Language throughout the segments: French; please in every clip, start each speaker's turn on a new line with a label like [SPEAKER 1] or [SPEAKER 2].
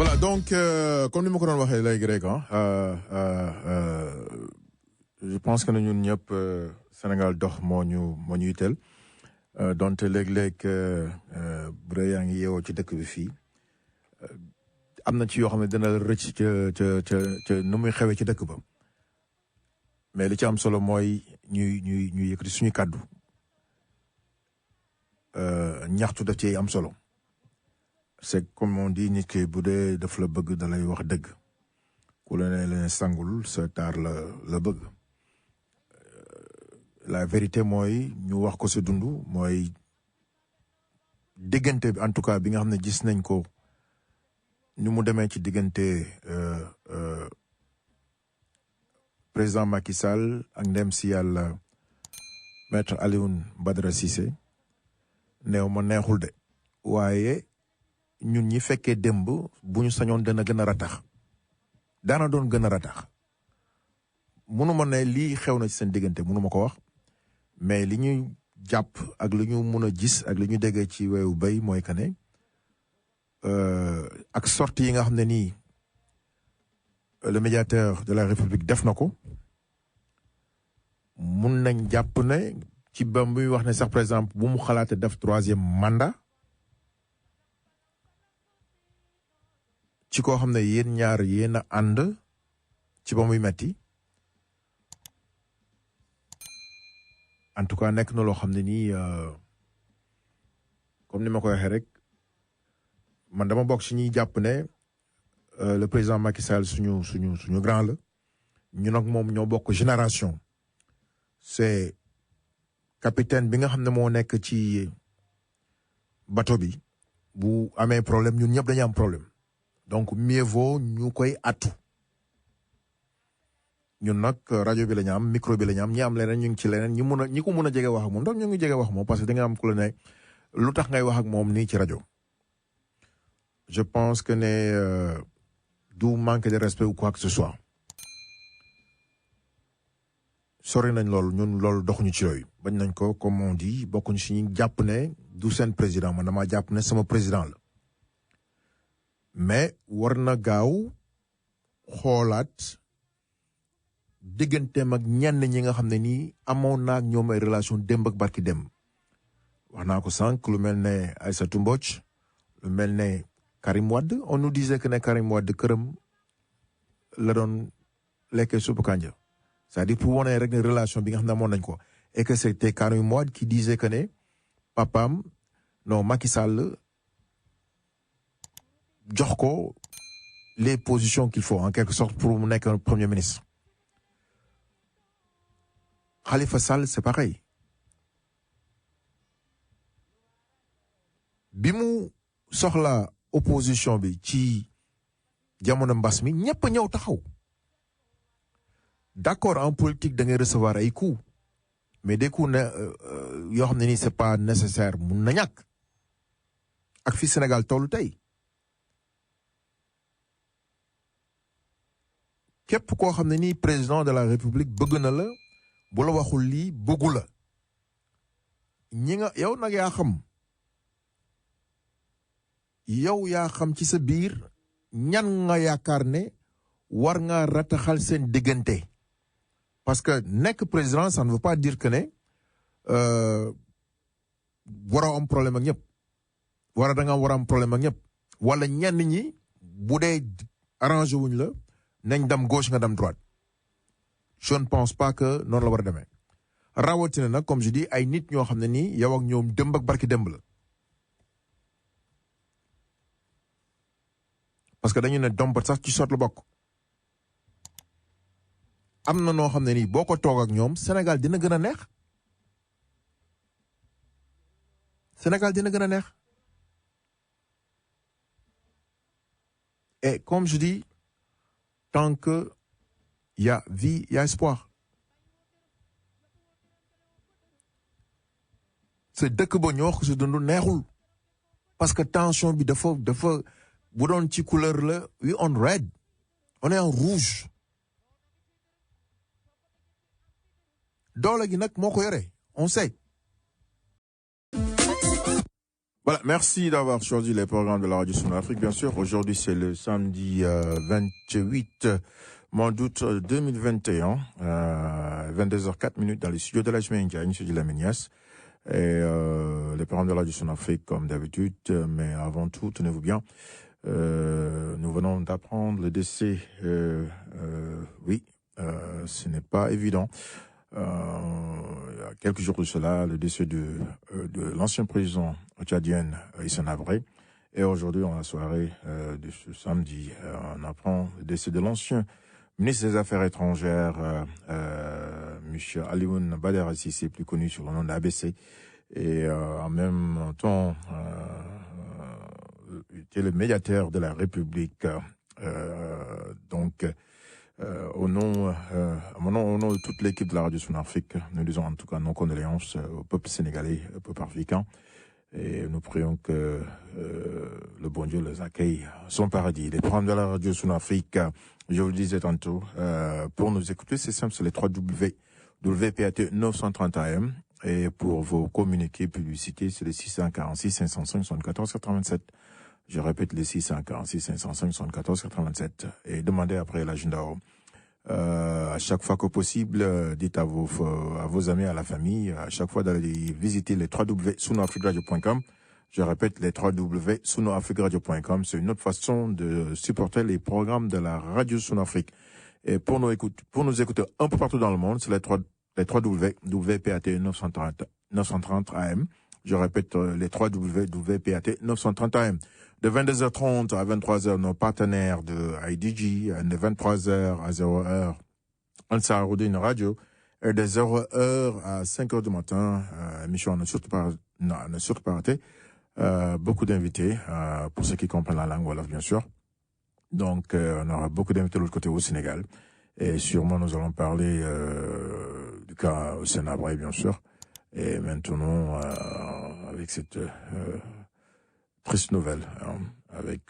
[SPEAKER 1] Voilà, donc comme ni ma ko doon waxee léegi rek je pense que ñun ñëpp Sénégal dox moo ñu yitteel donte léeg-léeg bu dee yaa ngi yeewoo ci dëkk bi fii am na ci yoo xam ne dina la rëcc ca nu muy xewee ci dëkk ba mais li ci am solo mooy ñuy yëkkati suñu kàddu ñaxtu daf ci am solo. C'est comme on dit nit ki bu dee daf la bëgg da lay wax dëgg ku la ne leen sangul sa taar la bëgg la vérité mooy ñu wax ko sa dund mooy diggante bi en tout cas bi nga xam ne gis nañ ko ni mu demee ci diggante président Macky Sall ak ndem si yàlla maître Alioune Badara Cissé neew ma neexul de waaye ñun ñi fekkee démb bu ñu sañoon dana gën a ratax daana doon gën a ratax mënuma ne lii xew na ci seen diggante mënuma ko wax mais li ñuy jàpp ak li ñu mun a gis ak li ñu déggee ci weewu bay mooy que ne ak sortie yi nga xam ne nii le médiateur de la République def na ko mun nañ jàpp ne ci ba muy wax ne sax par exemple bu mu xalaate def 3e mandat ci koo xam ne yéen ñaar yéen a ànd ci ba muy metti en tout cas nekk na loo xam ne nii comme ni ma ko waxee rek man dama bokk ci ñuy jàpp ne le président Macky Sall suñu grand la ñun ak moom ñoo bokk génération c'est capitaine bi nga xam ne moo nekk ci bateau bi bu amee problème ñun ñëpp dañu am problème donc mieux vaut ñu koy attu ñun nag rajo bi la ñu am micro bi la ñu am ñi am leneen ñu ngi ci leneen ñi ko mun a jege wax ak moom donc ñu ngi jege wax ak moom parce que da nga am ku la ne lu tax ngay wax ak moom nii ci rajo je pense que ne du manque de respect ou quoi que ce soit sori nañ loolu ñun loolu doxuñu ci yooyu bañ nañ ko comme on dit bokkuñ si ñu jàpp ne du seen président man damaa jàpp ne sama président la mais war na gaaw xoolaat digganteem ak ñenn ñi nga xam ne nii amoon naa ak ñoom ay relation démb ak barki démb wax naa ko sànq lu mel ne Aïssatou Mbodj lu mel ne Karim Wade on nous disait que ne Karim Wade këram la doon lekkee suppu kànja c'est-à-dire pour wane rek ne relation bi nga xam ne amoon nañ ko et que c'était Karim Wade qui disait que ne papaam non Macky Sall jox ko les positions qu'il faut en quelque sorte pour mu nekk un premier ministre Khalifa Sall c'est pareil bi mu soxla opposition bi ci jamono mbas mi ñëpp ñëw taxaw d'accord en politique da ngay recevoir ay coups mais des coups ne yoo xam ne nii c'est pas nécessaire mun na ñàkk ak fi Sénégal tollu tey képp koo xam ne nii président de la République bëgg na la bu la waxul lii bëggu la ñi nga yow nag yaa xam ci sa biir ñan nga yaakaar ne war nga rataxal seen diggante parce que nekk président ça ne veut pas dire que ne waroo am problème ak ñëpp da nga war a am problème ak ñëpp wala ñenn ñi bu dee arrangé wuñ la nañ dem gauche nga dem droite je ne pense pas que noonu la war a demee rawatina nag comme je dis ay nit ñoo xam ne nii yow ak ñoom démb ak barki démb la parce que dañu ne dompat sax ci sot la bokk am na noo xam ne nii boo ko toog ak ñoom Sénégal dina gën a neex et comme je dis tant que y a vie y a espoir c'est dëkk ba ñoo ko si dund neexul parce que tension bi dafa bu doon ci couleur la we on red on est en rouge doole gi nag moo ko yore on sait Voilà, merci d'avoir choisi les programmes de la Radio Sud Afrique, bien sûr. Aujourd'hui, c'est le samedi 28 mois d'août 2021, 22h04 dans les studios de la Jméndia, M. Lamenias. Et les programmes de la Radio Sud Afrique, comme d'habitude, mais avant tout, tenez-vous bien. Nous venons d'apprendre le décès, oui, ce n'est pas évident. Il y a quelques jours de cela, le décès de l'ancien président tchadien Hissène Habré. Et aujourd'hui, en la soirée de ce samedi, on apprend le décès de l'ancien ministre des Affaires étrangères, M. Alioune Badara Cissé, plus connu sous le nom d'ABC. Et en même temps, il était le médiateur de la République. Donc, au nom de toute l'équipe de la Radio Sud Afrique, nous disons en tout cas nos condoléances au peuple sénégalais, au peuple africain. Et nous prions que le bon Dieu les accueille à son paradis. Les programmes de la Radio Sud Afrique, je vous le disais tantôt, pour nous écouter, c'est simple, c'est les 3W, WPAT 930 AM. Et pour vos communiqués, publicités, c'est les 646 505 74 87. Je répète, les 646 505 74 87. Et demandez après l'agenda. À chaque fois que possible, dites à vos amis, à la famille, à chaque fois d'aller visiter les www.sunoafricradio.com. Je répète, les www.sunoafricradio.com. C'est une autre façon de supporter les programmes de la Radio Sud Afrique. Et pour nous écouter un peu partout dans le monde, c'est les 3WPAT 930 AM. Je répète, les 3WPAT 930 AM. De 22h30 à 23h, nos partenaires de IDG, de 23h à 0h, Ansarudine Radio, et de 0h à 5h du matin, émission à ne surtout pas rater, beaucoup d'invités, pour ceux qui comprennent la langue wolof, bien sûr. Donc, on aura beaucoup d'invités de l'autre côté au Sénégal. Et sûrement, nous allons parler du cas au Sénégal, bien sûr. Et maintenant, avec cette triste nouvelle, avec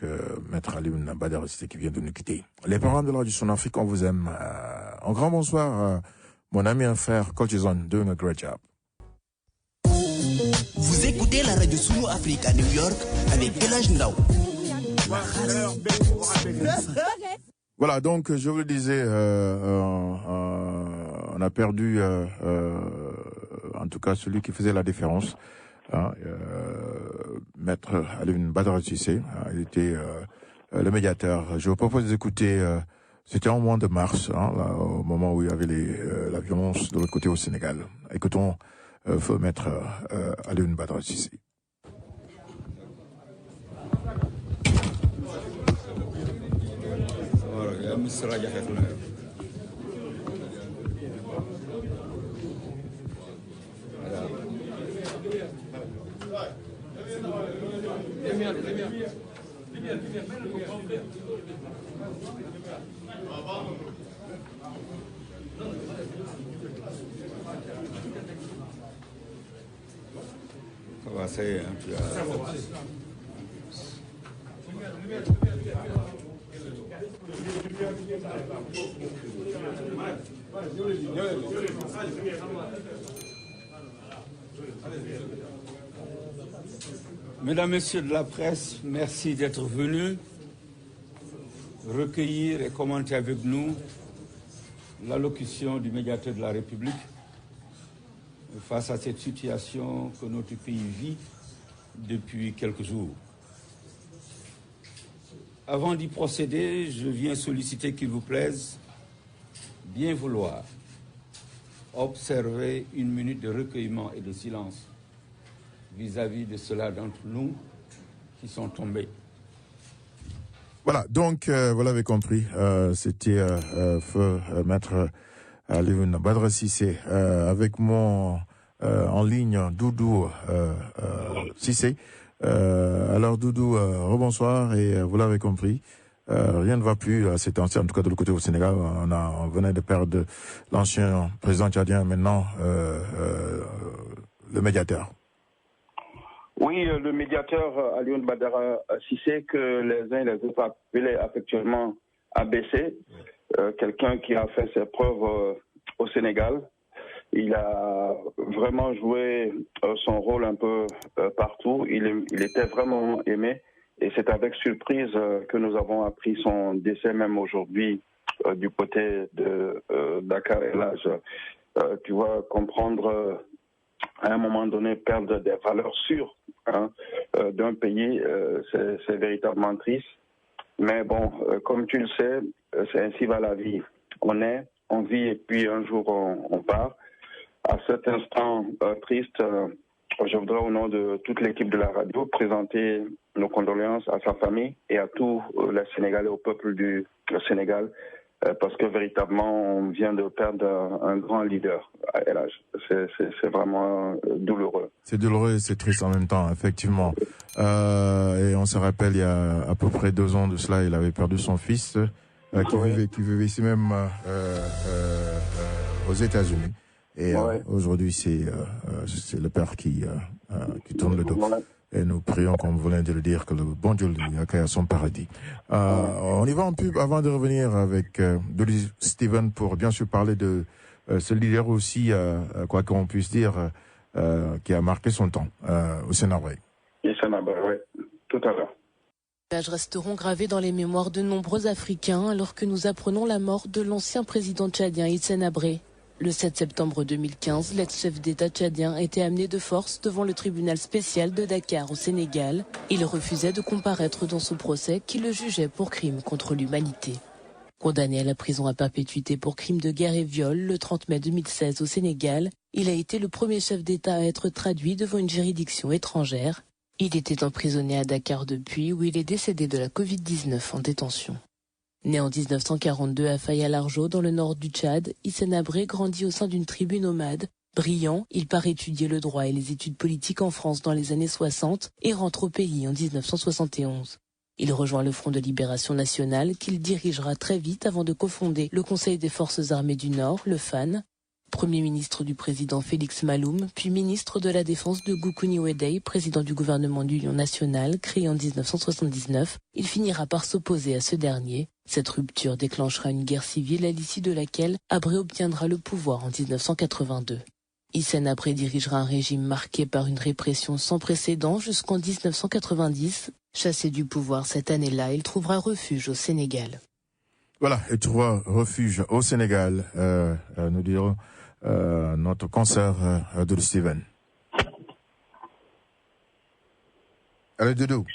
[SPEAKER 1] Maître Alioune Badara Cissé qui vient de nous quitter. Les parents de la Radio Sud Afrique, on vous aime. Un grand bonsoir, mon ami et frère Colchison, doing a great job.
[SPEAKER 2] Vous écoutez la Radio Sud Afrique à New York avec Elhadj Ndao.
[SPEAKER 1] Voilà, donc je vous le disais, on a perdu, en tout cas celui qui faisait la différence, Maître Alioune Badara Cissé. Il était le médiateur. Je vous propose d'écouter, c'était en mois de mars, là, au moment où il y avait la violence de l'autre côté au Sénégal. Écoutons Maître Alioune Badara Cissé.
[SPEAKER 3] Ça y est, tu as... Mesdames, Messieurs de la presse, merci d'être venus recueillir et commenter avec nous l'allocution du médiateur de la République face à cette situation que notre pays vit depuis quelques jours. Avant d'y procéder, je viens solliciter qu'il vous plaise, bien vouloir, observer une minute de recueillement et de silence vis-à-vis de ceux-là d'entre nous qui sont tombés.
[SPEAKER 1] Voilà, donc vous l'avez compris, c'était feu Maître Alioune Badara Cissé avec moi en ligne Doudou Cissé. Alors Doudou, rebonsoir, et vous l'avez compris, rien ne va plus à ces temps-ci, en tout cas de l'autre côté au Sénégal. On venait de perdre l'ancien président tchadien, maintenant le médiateur.
[SPEAKER 4] Oui, le médiateur Alioune Badara Cissé, que les uns et les autres appelaient affectueusement ABC, quelqu'un qui a fait ses preuves au Sénégal, Il a vraiment joué son rôle un peu partout. Il était vraiment aimé. Et c'est avec surprise que nous avons appris son décès, même aujourd'hui, du côté de Dakar El Hadj. Tu vois, comprendre à un moment donné, perdre des valeurs sûres d'un pays, c'est véritablement triste. Mais bon, comme tu le sais, c'est ainsi va la vie. On vit et puis un jour on part. À cet instant triste, je voudrais au nom de toute l'équipe de la radio présenter nos condoléances à sa famille et à tous les Sénégalais, au peuple du Sénégal, parce que véritablement on vient de perdre un grand leader à El Hadj. C'est vraiment douloureux.
[SPEAKER 1] C'est douloureux et c'est triste en même temps, effectivement. Et on se rappelle, il y a à peu près 2 ans de cela, il avait perdu son fils qui vivait ici même aux États-Unis. Et aujourd'hui, c'est le père qui tourne le dos. Et nous prions, comme vous venez de le dire, que le bon Dieu lui accueille à son paradis. On y va en pub avant de revenir avec Dolly Steven pour bien sûr parler de ce leader aussi, quoi qu'on puisse dire, qui a marqué son temps au Sénégal.
[SPEAKER 4] Au Sénégal, oui, tout à l'heure.
[SPEAKER 5] Les images resteront gravées dans les mémoires de nombreux Africains alors que nous apprenons la mort de l'ancien président tchadien Hissène Habré. Le 7 septembre 2015, l'ex-chef d'État tchadien était amené de force devant le tribunal spécial de Dakar au Sénégal. Il refusait de comparaître dans son procès qui le jugeait pour crime contre l'humanité. Condamné à la prison à perpétuité pour crimes de guerre et viol le 30 mai 2016 au Sénégal, il a été le premier chef d'État à être traduit devant une juridiction étrangère. Il était emprisonné à Dakar depuis, où il est décédé de la Covid-19 en détention. Né en 1942 à Faya-Largeau, dans le nord du Tchad, Hissène Habré grandit au sein d'une tribu nomade. Brillant, il part étudier le droit et les études politiques en France dans les années 60 et rentre au pays en 1971. Il rejoint le Front de Libération Nationale qu'il dirigera très vite avant de cofonder le Conseil des Forces Armées du Nord, le FAN. Premier ministre du président Félix Maloum, puis ministre de la Défense de Goukouni Ouédei, président du gouvernement d'Union nationale, créé en 1979, il finira par s'opposer à ce dernier. Cette rupture déclenchera une guerre civile à l'issue de laquelle Habré obtiendra le pouvoir en 1982. Hissène Habré dirigera un régime marqué par une répression sans précédent jusqu'en 1990. Chassé du pouvoir cette année-là, il trouvera refuge au Sénégal.
[SPEAKER 1] Voilà, il trouvera refuge au Sénégal, nous dirons notre concert de Steven. Allez, Doudou.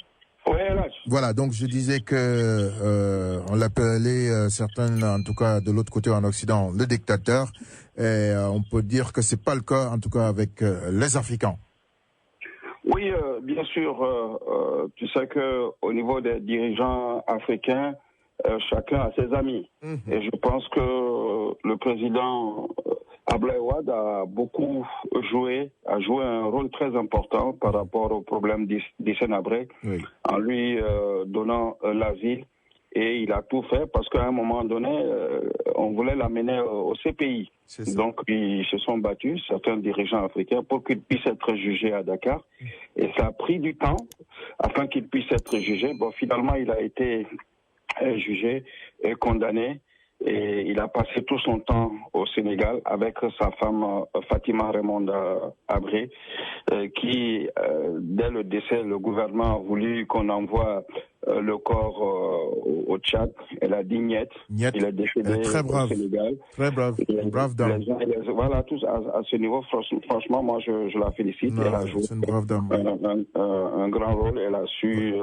[SPEAKER 4] Oui, là.
[SPEAKER 1] Voilà, donc je disais que on l'appelait certains, en tout cas de l'autre côté en Occident, le dictateur. Et on peut dire que c'est pas le cas, en tout cas avec les Africains.
[SPEAKER 4] Oui, bien sûr. Tu sais que au niveau des dirigeants africains, chacun a ses amis. Et je pense que le président Abdoulaye Wade a joué un rôle très important par rapport au problème d'Hissène Habré, en lui donnant l'asile. Et il a tout fait parce qu'à un moment donné, on voulait l'amener au CPI. Donc, ils se sont battus, certains dirigeants africains, pour qu'il puisse être jugé à Dakar. Et ça a pris du temps afin qu'il puisse être jugé. Bon, finalement, il a été jugé et condamné. Et il a passé tout son temps au Sénégal avec sa femme Fatima Raymonda Habré, qui, dès le décès, le gouvernement a voulu qu'on envoie le corps au Tchad. Elle a dit niet. Il est décédé
[SPEAKER 1] très brave.
[SPEAKER 4] au Sénégal.
[SPEAKER 1] Très brave. Brave dame.
[SPEAKER 4] Voilà, tous à ce niveau, franchement, moi, je la félicite.
[SPEAKER 1] Non,
[SPEAKER 4] elle a joué
[SPEAKER 1] une brave dame.
[SPEAKER 4] un grand rôle. Elle a su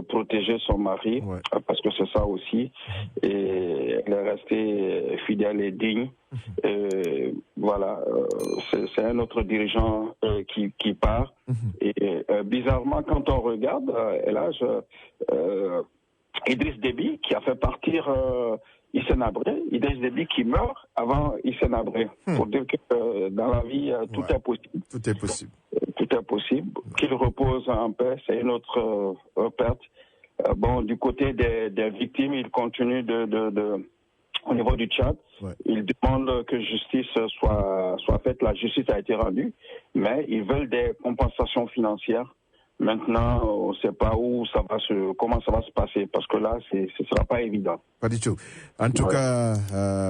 [SPEAKER 4] protéger son mari, parce que c'est ça aussi. Et elle est restée fidèle et digne. Voilà, c'est un autre dirigeant qui part. Et bizarrement, quand on regarde, Idriss Déby, qui a fait partir Hissène Habré, Idriss Déby qui meurt avant Hissène Habré. Pour dire que dans la vie, tout est possible.
[SPEAKER 1] Tout est possible.
[SPEAKER 4] Tout est possible. Qu'il repose en paix, c'est une autre perte. Bon, du côté des victimes, il continue au niveau du Tchad, ils demandent que justice soit faite. La justice a été rendue, mais ils veulent des compensations financières Maintenant, on ne sait pas comment ça va se passer, parce que là, ce ne sera pas évident.
[SPEAKER 1] Pas du tout. En tout cas,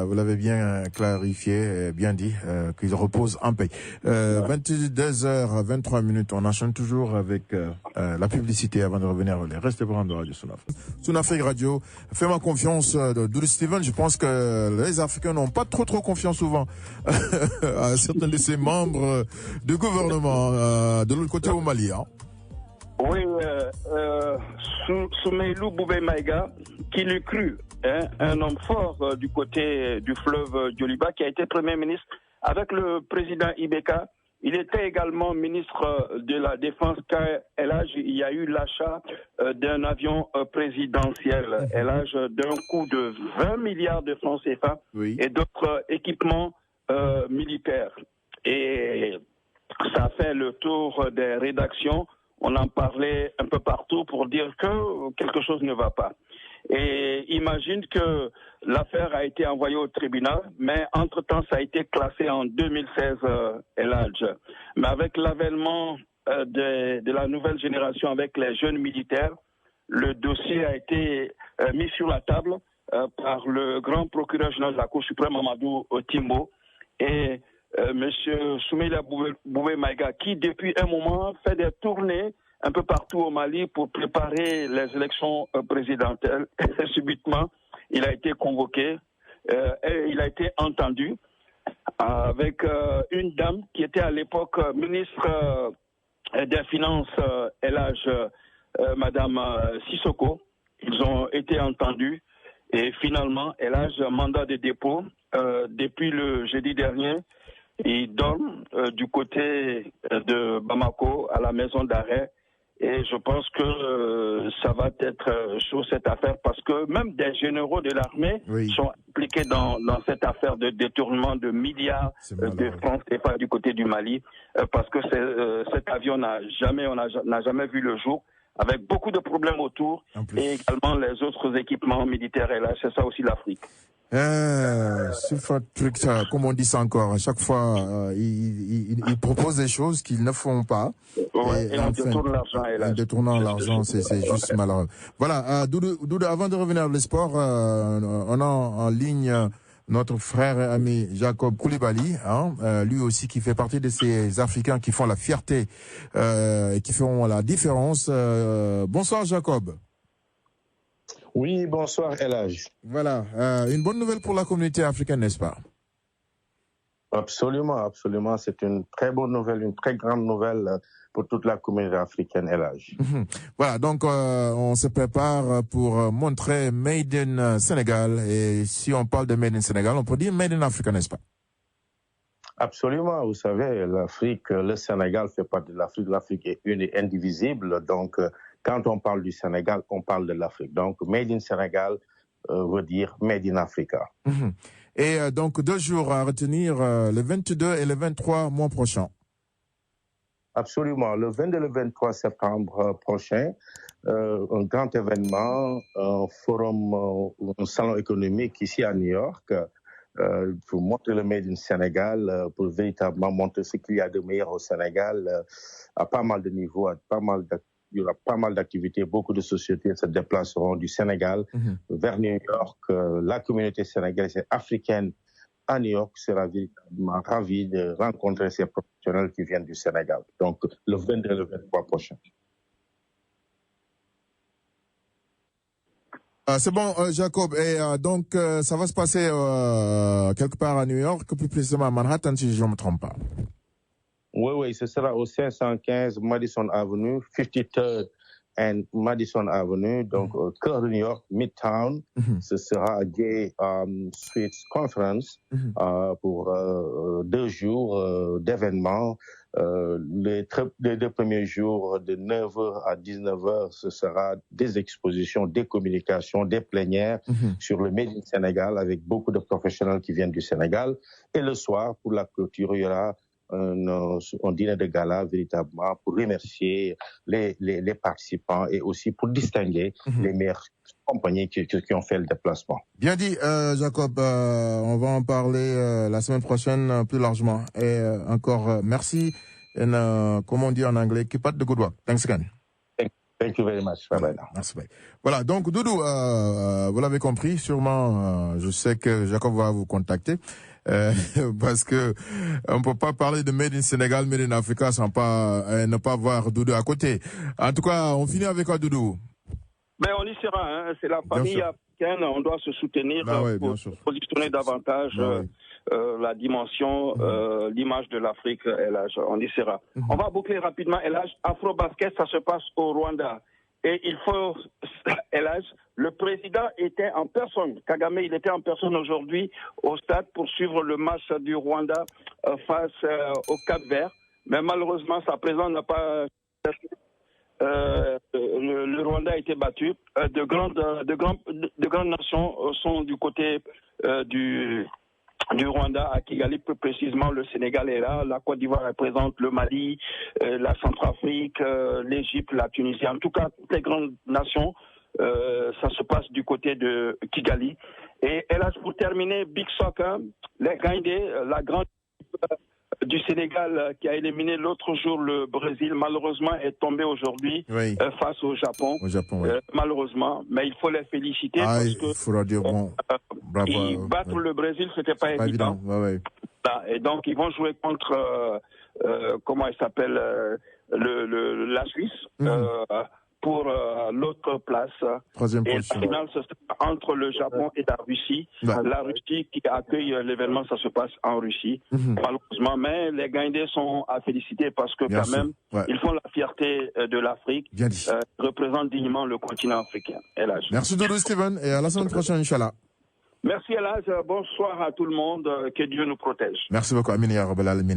[SPEAKER 1] vous l'avez bien clarifié, bien dit, qu'il repose en paix. 22h23, on enchaîne toujours avec la publicité avant de revenir. Restez pour de Radio Sunafrique Radio. Fais-moi confiance, Doudou Steven. Je pense que les Africains n'ont pas trop confiance souvent à certains de ces membres du gouvernement de l'autre côté au Mali. Hein.
[SPEAKER 4] Oui, Soumeilou Boubé Maïga, qui l'eût cru, un homme fort du côté du fleuve Djoliba, qui a été Premier ministre avec le président Ibeka. Il était également ministre de la Défense car il y a eu l'achat d'un avion présidentiel, d'un coût de 20 milliards de francs CFA et d'autres équipements militaires. Et ça a fait le tour des rédactions. On en parlait un peu partout pour dire que quelque chose ne va pas. Et imagine que l'affaire a été envoyée au tribunal, mais entre-temps, ça a été classé en 2016, Eladj. Mais avec l'avènement de la nouvelle génération, avec les jeunes militaires, le dossier a été mis sur la table par le grand procureur général de la Cour suprême, Amadou Timbo, et Monsieur Soumeila Boubé Maïga, qui depuis un moment fait des tournées un peu partout au Mali pour préparer les élections présidentielles. Et subitement, il a été convoqué et il a été entendu avec une dame qui était à l'époque ministre des Finances, Madame Sissoko. Ils ont été entendus et finalement, mandat de dépôt depuis le jeudi dernier. Ils dorment du côté de Bamako à la maison d'arrêt et je pense que ça va être chaud cette affaire parce que même des généraux de l'armée sont impliqués dans cette affaire de détournement de milliards de francs CFA du côté du Mali parce que cet avion n'a jamais vu le jour avec beaucoup de problèmes autour et également les autres équipements militaires et là c'est ça aussi l'Afrique.
[SPEAKER 1] Comme on dit ça encore, à chaque fois, ils proposent des choses qu'ils ne font pas.
[SPEAKER 4] Et on détourne l'argent.
[SPEAKER 1] En détournant l'argent, c'est juste malheureux. Voilà, Doudou, avant de revenir à le sport, on a en ligne notre frère et ami Jacob Koulibaly, lui aussi qui fait partie de ces Africains qui font la fierté et qui font la différence. Bonsoir Jacob.
[SPEAKER 6] Oui, bonsoir Elage.
[SPEAKER 1] Voilà, une bonne nouvelle pour la communauté africaine, n'est-ce pas?
[SPEAKER 6] Absolument, absolument. C'est une très bonne nouvelle, une très grande nouvelle pour toute la communauté africaine, Elage.
[SPEAKER 1] Voilà, donc on se prépare pour montrer Made in Sénégal. Et si on parle de Made in Sénégal, on peut dire Made in Africa, n'est-ce pas?
[SPEAKER 6] Absolument, vous savez, l'Afrique, le Sénégal fait partie de l'Afrique. L'Afrique est une et indivisible, donc quand on parle du Sénégal, on parle de l'Afrique. Donc, Made in Sénégal veut dire Made in Africa.
[SPEAKER 1] Et donc, 2 jours à retenir, le 22 et le 23 mois prochain.
[SPEAKER 6] Absolument. Le 22 et le 23 septembre prochain, un grand événement, un forum, un salon économique ici à New York, pour montrer le Made in Sénégal, pour véritablement montrer ce qu'il y a de meilleur au Sénégal, à pas mal de niveaux, il y aura pas mal d'activités, beaucoup de sociétés se déplaceront du Sénégal vers New York. La communauté sénégalaise et africaine à New York sera véritablement ravie de rencontrer ces professionnels qui viennent du Sénégal. Donc, le 22 et le 23 prochain.
[SPEAKER 1] C'est bon, Jacob. Et donc, ça va se passer quelque part à New York, plus précisément à Manhattan, si je ne me trompe pas.
[SPEAKER 6] Oui, ce sera au 515 Madison Avenue, 53rd and Madison Avenue, donc au cœur de New York, Midtown. Ce sera Gay Streets Conference pour 2 jours d'événements. Les 2 premiers jours, de 9h à 19h, ce sera des expositions, des communications, des plénières sur le Made in Sénégal avec beaucoup de professionnels qui viennent du Sénégal. Et le soir, pour la clôture, il y aura un dîner de gala véritablement pour remercier les participants et aussi pour distinguer les meilleures compagnies qui ont fait le déplacement.
[SPEAKER 1] Bien dit, Jacob. On va en parler la semaine prochaine plus largement. Et encore merci. And, comme on dit en anglais, keep up the good work. Thanks again.
[SPEAKER 6] Thank you very much. Bye bye now.
[SPEAKER 1] Merci. Voilà, donc Doudou, vous l'avez compris, sûrement, je sais que Jacob va vous contacter. Parce que on peut pas parler de Made in Sénégal, Made in Africa sans ne pas voir Doudou à côté. En tout cas, on finit avec quoi, Doudou?
[SPEAKER 4] Mais on y sera, hein. C'est la famille africaine, on doit se soutenir pour positionner davantage la dimension, l'image de l'Afrique, Elhaj. On y sera. On va boucler rapidement, Elhaj. Afro-basket, ça se passe au Rwanda. Et il faut, Elhaj, le président était en personne, Kagame, il était en personne aujourd'hui au stade pour suivre le match du Rwanda face au Cap-Vert. Mais malheureusement, sa présence n'a pas... le Rwanda a été battu. De grandes nations sont du côté du Rwanda, à Kigali plus précisément. Le Sénégal est là, la Côte d'Ivoire représente le Mali, la Centrafrique, l'Égypte, la Tunisie. En tout cas, toutes les grandes nations, ça se passe du côté de Kigali. Et hélas, pour terminer, Big Soccer, les Gaindés, la grande du Sénégal qui a éliminé l'autre jour le Brésil, malheureusement est tombé aujourd'hui face au Japon. Malheureusement, mais il faut les féliciter parce que
[SPEAKER 1] faudra dire bon, bravo,
[SPEAKER 4] battre le Brésil, c'était pas évident. Et donc ils vont jouer contre comment il s'appelle la Suisse. Pour l'autre place.
[SPEAKER 1] Troisième
[SPEAKER 4] et
[SPEAKER 1] position.
[SPEAKER 4] La finale, ce sera entre le Japon et la Russie. La Russie qui accueille l'événement, ça se passe en Russie, malheureusement. Mais les Gaindés sont à féliciter parce que quand même, ils font la fierté de l'Afrique, représentent dignement le continent africain. Elhaj.
[SPEAKER 1] Merci Doudou Steven et à la semaine prochaine, Inch'Allah.
[SPEAKER 4] Merci Elhaj, bonsoir à tout le monde, que Dieu nous protège.
[SPEAKER 1] Merci beaucoup, Amin Ya Rabbal Alamin.